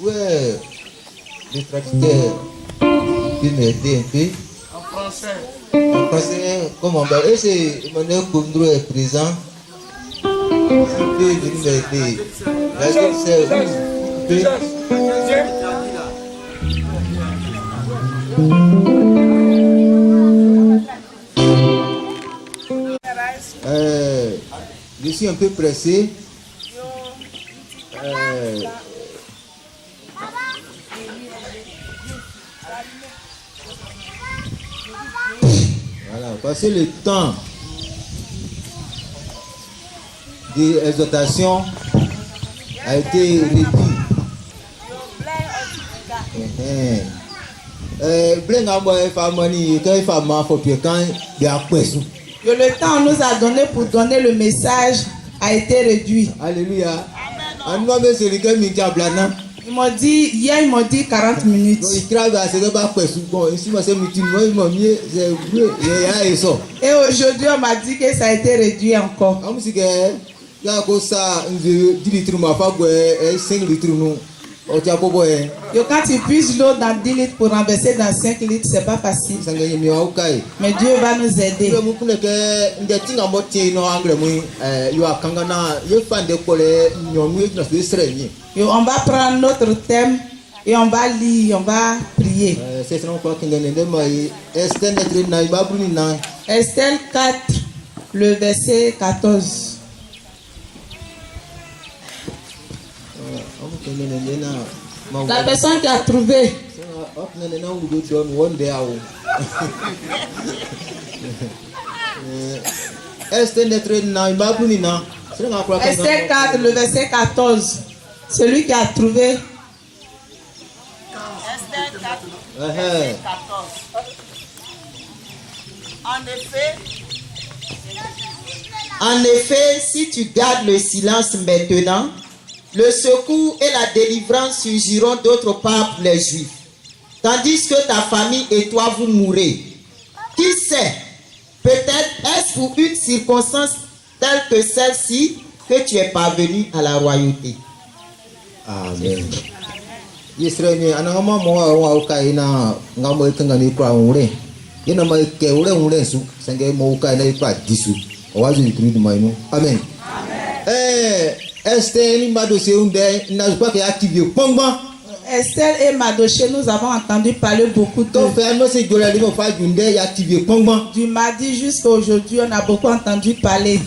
Ouais, le traducteur peut m'aider un peu. En français. En français, comment bah, et c'est Emmanuel Kondro est présent. Il peut venir m'aider. La Bible c'est je suis un peu pressé. Voilà, parce que le temps d'exhortation a été réduit. Le temps nous a donné pour donner le message a été réduit. Alléluia. Ils m'ont dit, hier ils m'ont dit 40 minutes. Et aujourd'hui on m'a dit que ça a été réduit encore. Et quand tu puisses l'eau dans 10 litres pour renverser dans 5 litres, c'est pas facile. Mais Dieu va nous aider. Et on va prendre notre thème et on va lire, on va prier. Esther 4, le verset 14. La personne qui a trouvé. Esther 4, le verset 14. Celui qui a trouvé. Esther 4, verset 14. En effet, si tu gardes le silence maintenant, le secours et la délivrance surgiront d'autre part pour les Juifs, tandis que ta famille et toi vous mourrez. Qui sait, peut-être est-ce pour une circonstance telle que celle-ci que tu es parvenu à la royauté. Amen. Amen. Esther et Madoché, nous avons entendu parler beaucoup d'eux. Du mardi jusqu'à aujourd'hui, on a beaucoup entendu parler.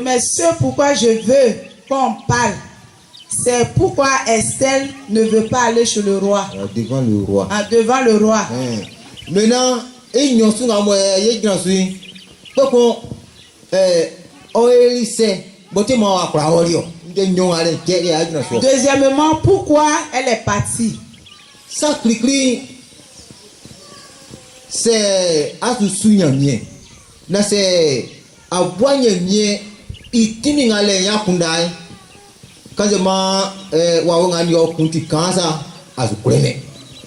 Mais ce pourquoi je veux qu'on parle, c'est pourquoi Esther ne veut pas aller chez le roi. Devant le roi. Devant le roi. Maintenant, deuxièmement, pourquoi elle est partie? Ça c'est à tout souvenir. C'est à voir mien itinéraire ya kundai.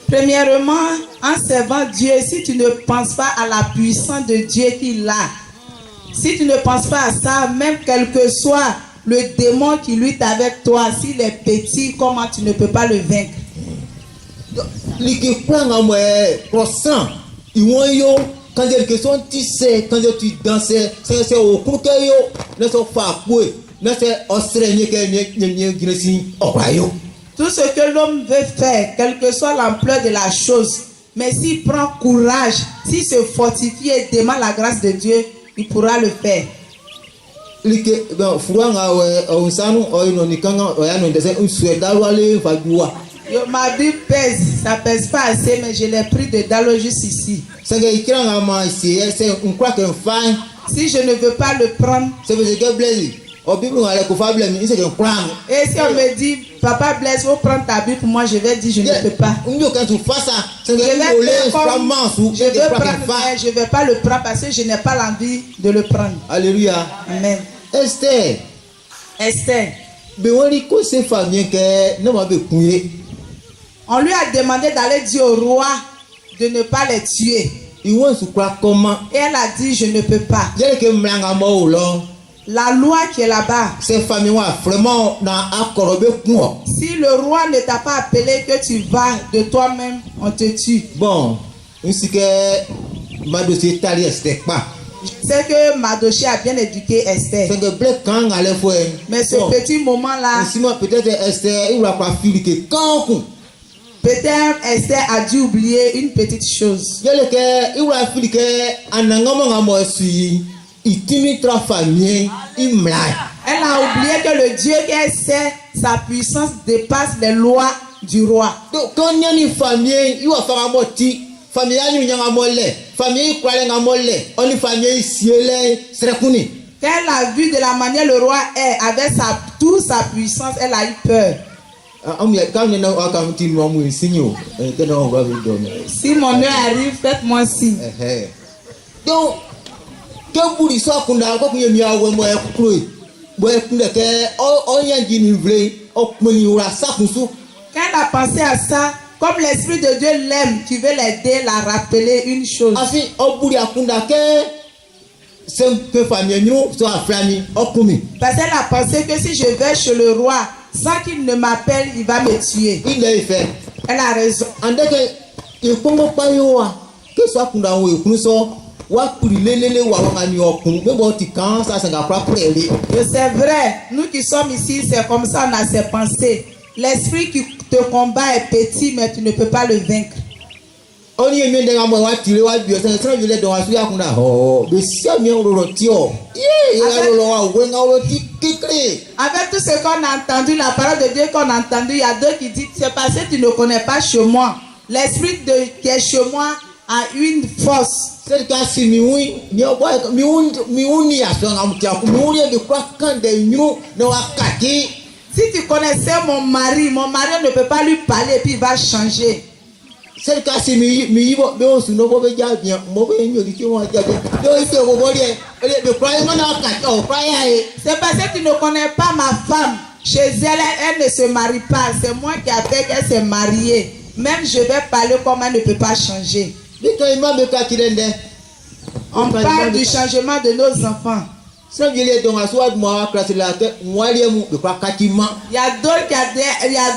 Premièrement, en servant Dieu, si tu ne penses pas à la puissance de Dieu qu'il a, si tu ne penses pas à ça, même quel que soit le démon qui lutte avec toi, s'il est petit, comment tu ne peux pas le vaincre? Quand il y a une question, tu sais, quand tu danses, c'est au côté, ne sont pas coués. Tout ce que l'homme veut faire, quelle que soit l'ampleur de la chose, mais s'il prend courage, s'il se fortifie et demande la grâce de Dieu, il pourra le faire. Ma Bible pèse, ça pèse pas assez, mais je l'ai pris de Dalo juste ici. Si je ne veux pas le prendre, et si on me dit, Papa Blaise, faut prendre ta Bible pour moi, je vais dire, je ne peux pas. Je ne vais pas le prendre parce que je n'ai pas l'envie de le prendre. Alléluia. Amen. Esther. On lui a demandé d'aller dire au roi de ne pas les tuer. Iwon su kwa comment. Et elle a dit, je ne peux pas. Yele ke mlanga mo ulo. La loi qui est là-bas, Ces familles wa vraiment na akorobe kun. si le roi ne t'a pas appelé que tu vas de toi-même, on te tue. Bon, nsike madosi tali este pa. C'est que Mardochée a bien éduqué Esther. C'est que blé quand allait faut. Mais ce petit moment-là, Peut-être Esther il va pas filer que quand peut-être Esther a dû oublier une petite chose. yele ke il va filer que anangamo ngamo sui itimi tra famille imla. Elle a oublié que le Dieu qu'elle sait, sa puissance dépasse les lois du roi. Donc quand il y a une famille, il va faire un moti. Famille a une yangamo famille quoi ngamo on une famille cielé serakuni. Quand elle a vu de la manière le roi est, avec toute sa puissance, elle a eu peur. Si mon heure arrive, faites-moi signe. Donc, quand vous dites que vous avez mis à vous, quand elle a pensé à ça, comme l'Esprit de Dieu l'aime, tu veux l'aider, la rappeler une chose. Parce qu'elle a pensé que si je vais chez le roi, sans qu'il ne m'appelle, il va me tuer. Elle a raison. C'est vrai, nous qui sommes ici, c'est comme ça, on a ces pensées. L'esprit qui te combat est petit, mais tu ne peux pas le vaincre. Avec tout ce qu'on a entendu, la parole de Dieu qu'on a entendu, il y a deux qui disent, c'est parce que tu ne connais pas chez moi. L'esprit qui est chez moi a une force. Si tu connaissais mon mari ne peut pas lui parler et puis il va changer. C'est parce que tu ne connais pas ma femme. Chez elle, elle ne se marie pas. C'est moi qui a fait qu'elle s'est mariée. Même je vais parler comme elle ne peut pas changer. On parle du changement de nos enfants. Il y a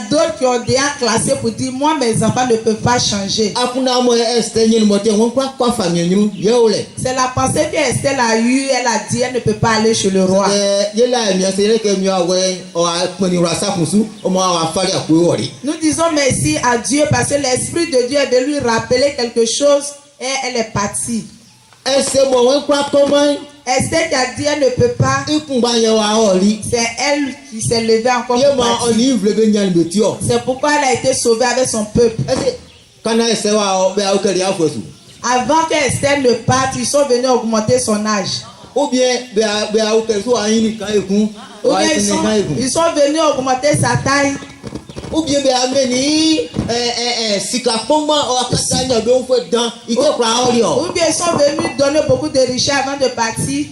d'autres qui ont déjà classé pour dire moi mes enfants ne peuvent pas changer. C'est la pensée que Esther a eue. Elle a dit elle ne peut pas aller chez le roi. Nous disons merci à Dieu parce que l'Esprit de Dieu est venu lui rappeler quelque chose et elle est partie. Esther qui a dit elle ne peut pas. C'est elle qui s'est levée encore pour partir. C'est pourquoi elle a été sauvée avec son peuple. Avant que Esther ne parte, ils sont venus augmenter son âge. Ou bien ils sont venus augmenter sa taille. Ou bien ils sont venus donner beaucoup de richesse avant de partir.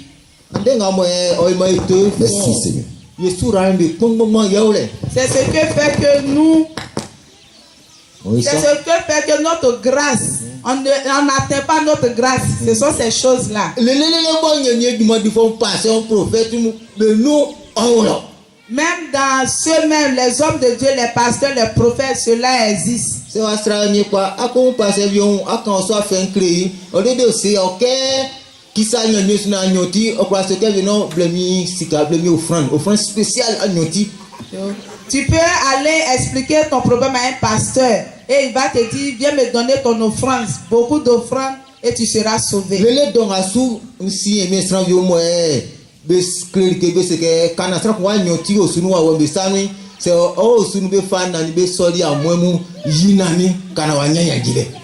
Merci Seigneur. C'est ce que fait que nous. C'est ce que fait que notre grâce, on n'atteint pas notre grâce. Ce sont ces choses-là. Même dans ceux-mêmes, les hommes de Dieu, les pasteurs, les prophètes, cela existe. Tu peux aller expliquer ton problème à un pasteur et il va te dire viens me donner ton offrande, beaucoup d'offrandes et tu seras sauvé.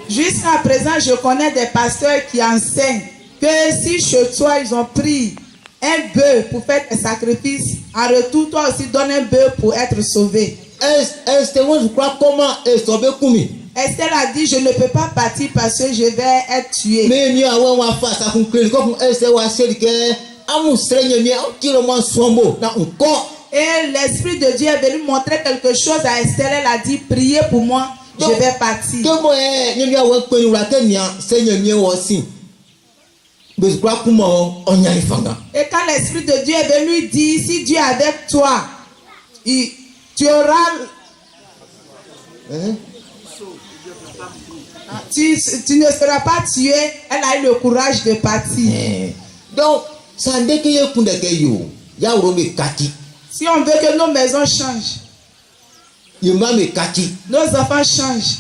Jusqu'à présent, je connais des pasteurs qui enseignent que si chez toi ils ont pris un bœuf pour faire un sacrifice, en retour toi aussi donne un bœuf pour être sauvé. Esther a dit je ne peux pas partir parce que je vais être tué. Et l'Esprit de Dieu est venu montrer quelque chose à Esther. Elle a dit priez pour moi je vais partir. Que moi, il y a un peu de Kenya, Seigneur, il y a aussi. Mais je crois que moi, on y a les fangas. Et quand l'Esprit de Dieu est venu dire, si Dieu est avec toi, tu auras... Tu ne seras pas tué. Elle a eu le courage de partir. Donc, ça n'est que yo pour que yo. Ya me kati. Si on veut que nos maisons changent, Yo ma me kati. nos enfants changent,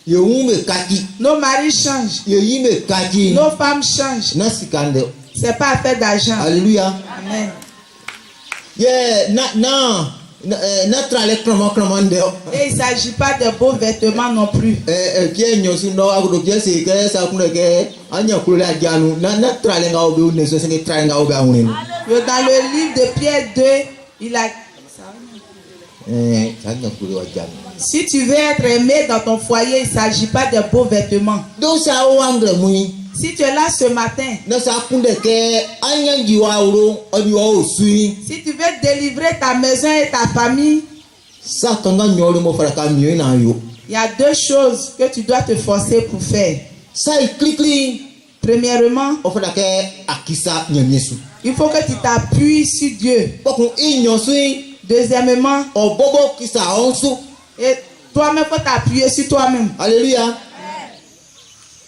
Yo me kati. nos maris changent, Yo me kati. nos femmes changent. Nasikande. C'est pas affaire d'argent. Alléluia. Amen. Yeah, notre allée comment de. Et il ne s'agit pas de beaux vêtements non plus. Bien nyosu no agro bien c'est que ça pour que anya kula janu notre allée nga obe une so c'est train nga obe aune. Dans le livre de Pierre 2, il a... anya kula janu. Si tu veux être aimé dans ton foyer, il ne s'agit pas de beaux vêtements. Donc ça o angle mui. Si tu es là ce matin, Na sa kunde ke anya jiwa uro oni o sui. si tu veux délivrer ta maison et ta famille, Sa kanga nyolo mo fara ka miyo na yo. il y a deux choses que tu dois te forcer pour faire. Sa iklikli Premièrement, o fara ke akisa nyemesu. il faut que tu t'appuies sur Dieu. Pokun inyosui Deuxièmement, o bobo kisa onsu. et toi-même, il faut t'appuyer sur toi-même. Alléluia.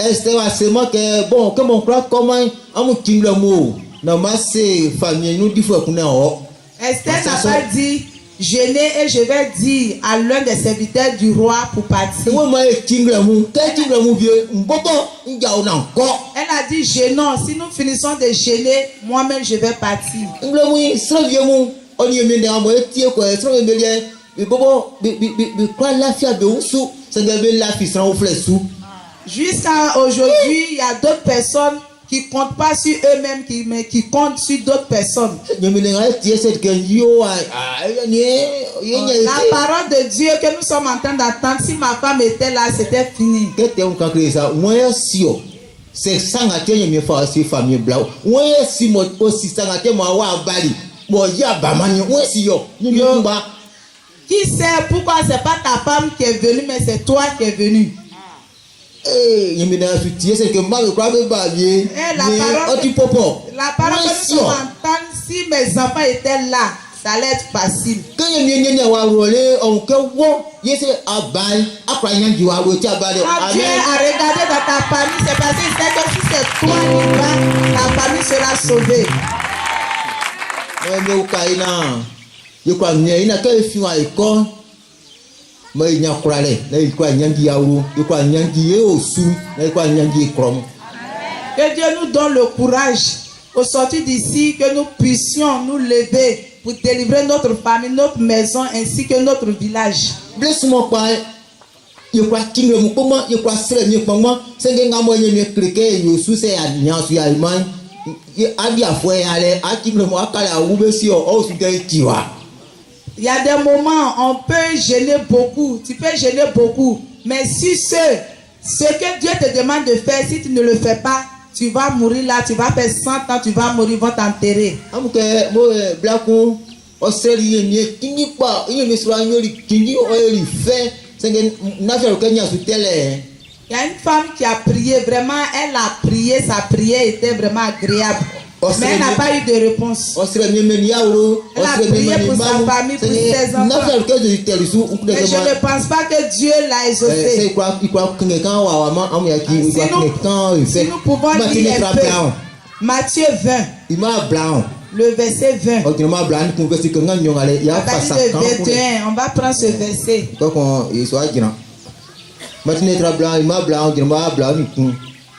Est-ce seulement que bon comme on croit comment amu kingle mo na masse famille nous dit faut qu'on Esther n'a pas dit jeûner et je vais dire à l'un des serviteurs du roi pour partir. moi ma kingle mo que kingle mo vieux mboto njao na encore. Elle a dit jeûnons. Si nous finissons de jeûner, moi-même je vais partir. Ngle mo sra vieux mo on y met na mo etie ko sra me bien bobo bi kwa la fia be usu ça devait la fi sra o flesu. Jusqu'à aujourd'hui, il y a d'autres personnes qui ne comptent pas sur eux-mêmes, mais qui comptent sur d'autres personnes. La parole de Dieu que nous sommes en train d'attendre, si ma femme était là, c'était fini. C'est ça que je me fais famille blanc. Moi si moi aussi ça que moi wa bali. Moi ya ba mani moi si yo. Qui sait pourquoi c'est pas ta femme qui est venue, mais c'est toi qui es venu. La parole que nous entendons, si mes enfants étaient là, ça allait être facile. Quand Dieu a regardé dans ta famille, c'est parce qu'il sait que si c'est toi qui vas, ta famille sera sauvée. Que Dieu nous donne le courage au sortir d'ici, que nous puissions nous lever pour délivrer notre famille, notre maison ainsi que notre village. Blesse-moi pas. Je crois qu'il me comment je crois c'est mieux pour moi c'est que ngamo yemi cliquer yo sous c'est alliance allemand abi afwe ale akimle mo akala ubesi o su de tiwa. Il y a des moments on peut gêner beaucoup, tu peux gêner beaucoup, mais si ce que Dieu te demande de faire, si tu ne le fais pas, tu vas mourir là, tu vas faire 100 ans, tu vas mourir, ils vont t'enterrer. Amuke mo blaku Australie ni kingi pa yemi sura nyori kingi o eri fait c'est que nafia Kenya sous télé. Il y a une femme qui a prié, vraiment, elle a prié, sa prière était vraiment agréable. Mais elle n'a pas eu de réponse. Elle a prié pour sa famille, pour ses enfants. Mais je ne pense pas que Dieu l'a exaucé. Si nous pouvons lire un peu, Matthieu 20, le verset 20. À partir de 21, on va prendre ce verset.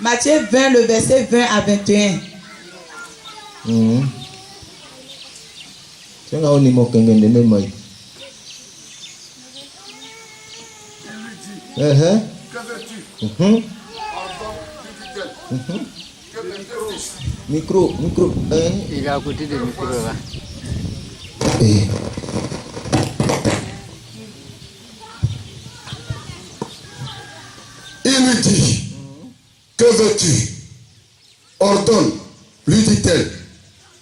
Matthieu 20, le verset 20 à 21. Micro. Il est à côté du micro là. Il lui dit, que veux-tu? Ordonne, lui dit-elle,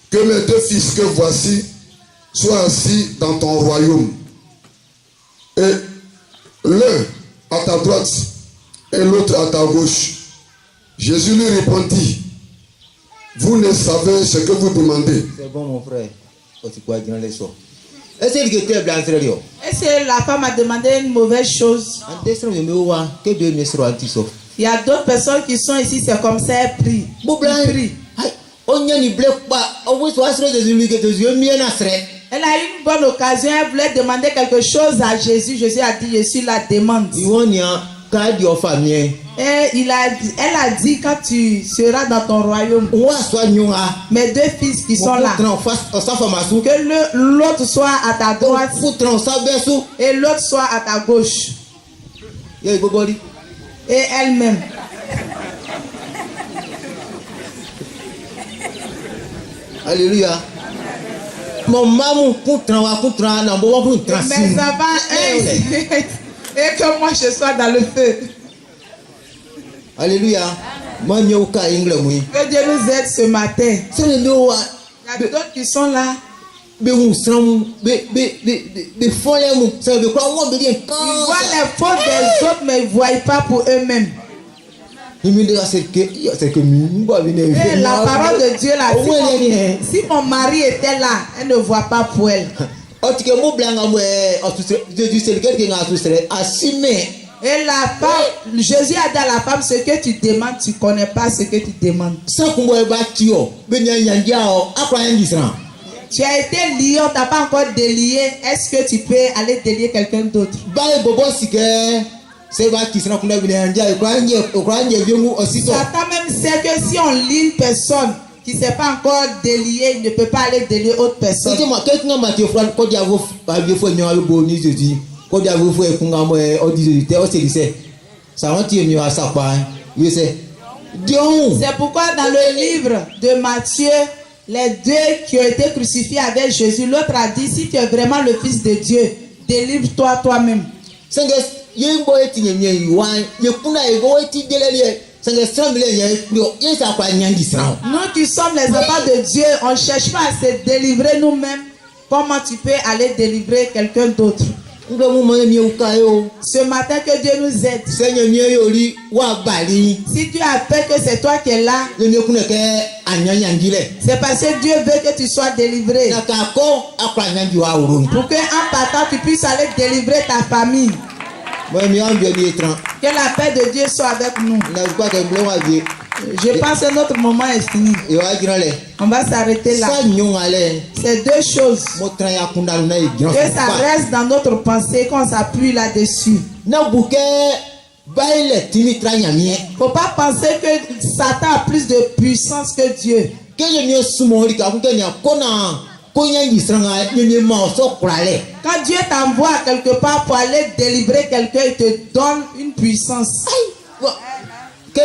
que mes deux fils que voici soient assis dans ton royaume. Et l'un à ta droite et l'autre à ta gauche. Jésus lui répondit, vous ne savez ce que vous demandez. C'est bon, mon frère. C'est quoi, dans les soins? Est-ce que tu es blanc, sérieux? Est-ce que la femme a demandé une mauvaise chose? Il y a d'autres personnes qui sont ici, c'est comme ça, elles prient. Ils prient. Elle a eu une bonne occasion, elle voulait demander quelque chose à Jésus. Jésus a dit, je suis la demande. Et elle a dit, quand tu seras dans ton royaume, mes deux fils qui sont là, que l'autre soit à ta droite et l'autre soit à ta gauche. Et elle-même. Alléluia. Mon maman Mes enfants, et que moi je sois dans le feu. Alléluia. Que Dieu nous aide ce matin. Il y a d'autres qui sont là. Ils voient les fautes des autres, mais ils ne voient pas pour eux-mêmes. Et la parole de Dieu là, si mon mari était là, elle ne voit pas pour elle. Et la femme, Jésus a dit à la femme, ce que tu demandes, tu ne connais pas ce que tu demandes. Tu as été lié, on ne t'a pas encore délié. Est-ce que tu peux aller délier quelqu'un d'autre? Satan même sait que si on lie une personne qui ne s'est pas encore déliée, il ne peut pas aller délier autre personne. C'est pourquoi dans le livre de Matthieu, les deux qui ont été crucifiés avec Jésus, l'autre a dit, si tu es vraiment le Fils de Dieu, délivre-toi toi-même. Non, tu sommes les enfants de Dieu, on ne cherche pas à se délivrer nous-mêmes. Comment tu peux aller délivrer quelqu'un d'autre? Ce matin, que Dieu nous aide. Si Dieu a fait que c'est toi qui es là, c'est parce que Dieu veut que tu sois délivré. Pour qu'en partant, tu puisses aller délivrer ta famille. Que la paix de Dieu soit avec nous. Je pense que notre moment est fini. On va s'arrêter là. C'est deux choses. Que ça reste dans notre pensée, qu'on s'appuie là-dessus. Faut pas penser que Satan a plus de puissance que Dieu. Quand Dieu t'envoie quelque part pour aller délivrer quelqu'un, il te donne une puissance. Quand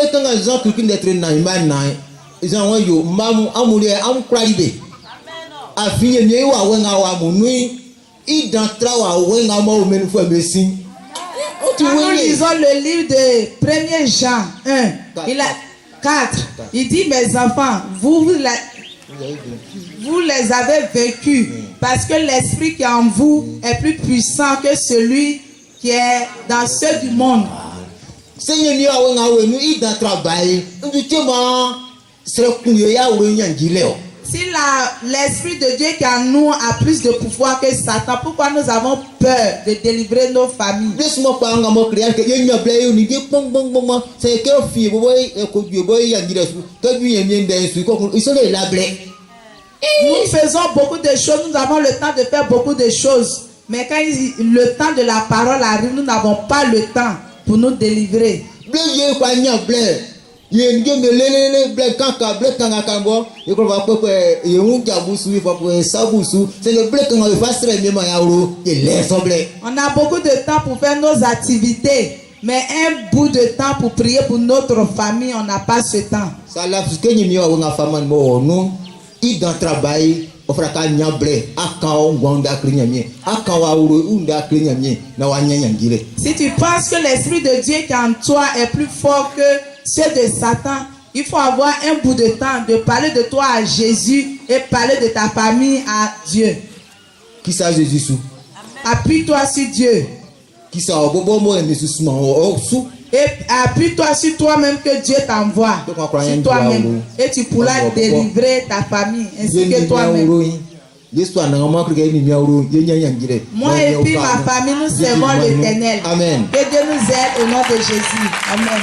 nous lisons le livre de 1er Jean 1, il a 4, il dit, mes enfants, vous les avez vaincus parce que l'esprit qui est en vous est plus puissant que celui qui est dans ceux du monde. Si l'esprit de Dieu qui est en nous a plus de pouvoir que Satan, pourquoi nous avons peur de délivrer nos familles? Nous faisons beaucoup de choses, nous avons le temps de faire beaucoup de choses. Mais quand le temps de la parole arrive, nous n'avons pas le temps pour nous délivrer. On a beaucoup de temps pour faire nos activités. Mais un bout de temps pour prier pour notre famille, on n'a pas ce temps. Si tu penses que l'esprit de Dieu qui est en toi est plus fort que ceux de Satan, il faut avoir un bout de temps de parler de toi à Jésus et parler de ta famille à Dieu. Qui ça Jésus? Appuie-toi sur Dieu. qui sont bobo mo et misusuma o sou. Et appuie-toi sur toi-même que Dieu t'envoie. Sur toi-même. Et tu pourras délivrer ta famille ainsi que toi-même. Moi et puis ma famille, nous servons l'Éternel. Amen. Que Dieu nous aide au nom de Jésus. Amen.